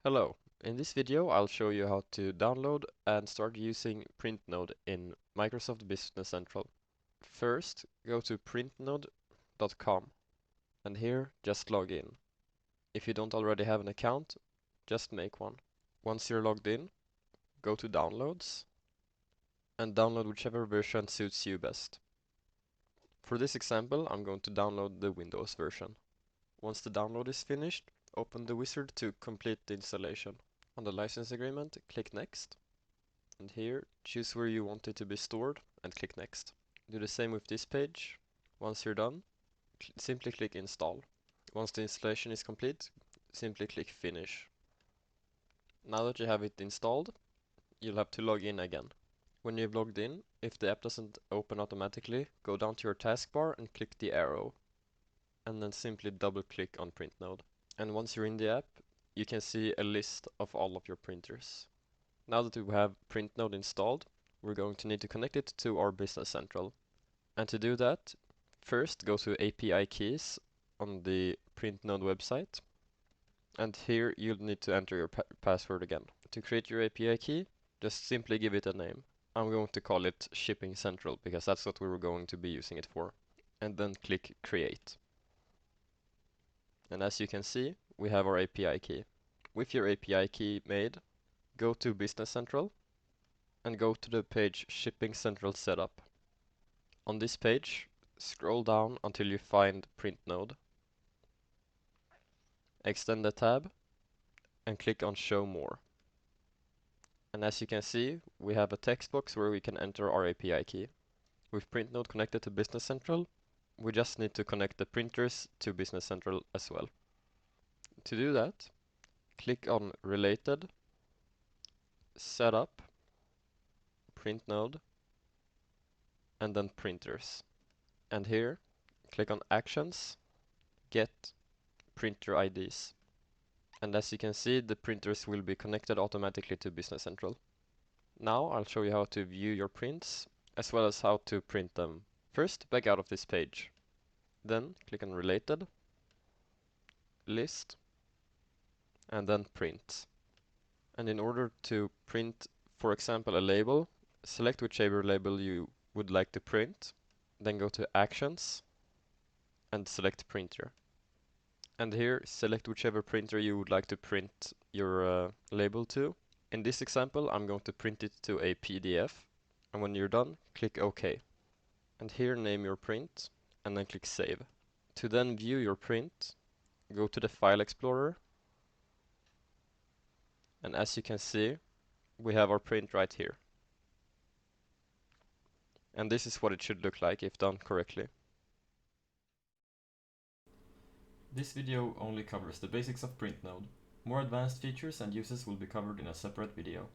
Hello, in this video I'll show you how to download and start using PrintNode in Microsoft Business Central. First, go to printnode.com and here just log in. If you don't already have an account, just make one. Once you're logged in, go to Downloads and download whichever version suits you best. For this example, I'm going to download the Windows version. Once the download is finished, open the wizard to complete the installation. On the license agreement, click Next. And here, choose where you want it to be stored and click Next. Do the same with this page. Once you're done, simply click Install. Once the installation is complete, simply click Finish. Now that you have it installed, you'll have to log in again. When you've logged in, if the app doesn't open automatically, go down to your taskbar and click the arrow. And then simply double click on PrintNode. And once you're in the app, you can see a list of all of your printers. Now that we have PrintNode installed, we're going to need to connect it to our Business Central. And to do that, first go to API keys on the PrintNode website. And here you'll need to enter your password again. To create your API key, just simply give it a name. I'm going to call it Shipping Central because that's what we were going to be using it for. And then click Create. And as you can see, we have our API key. With your API key made, go to Business Central and go to the page Shipping Central Setup. On this page, scroll down until you find PrintNode. Extend the tab and click on Show More. And as you can see, we have a text box where we can enter our API key. With PrintNode connected to Business Central, we just need to connect the printers to Business Central as well. To do that, click on Related, Setup, PrintNode, and then Printers. And here, click on Actions, Get Printer IDs. And as you can see, the printers will be connected automatically to Business Central. Now I'll show you how to view your prints, as well as how to print them. First, back out of this page. Then click on Related, List, and then Print. And in order to print, for example, a label, select whichever label you would like to print, then go to Actions, and select Printer. And here, select whichever printer you would like to print your label to. In this example, I'm going to print it to a PDF. And when you're done, click OK. And here, name your print, and then click Save. To then view your print, go to the File Explorer. And as you can see, we have our print right here. And this is what it should look like if done correctly. This video only covers the basics of PrintNode. More advanced features and uses will be covered in a separate video.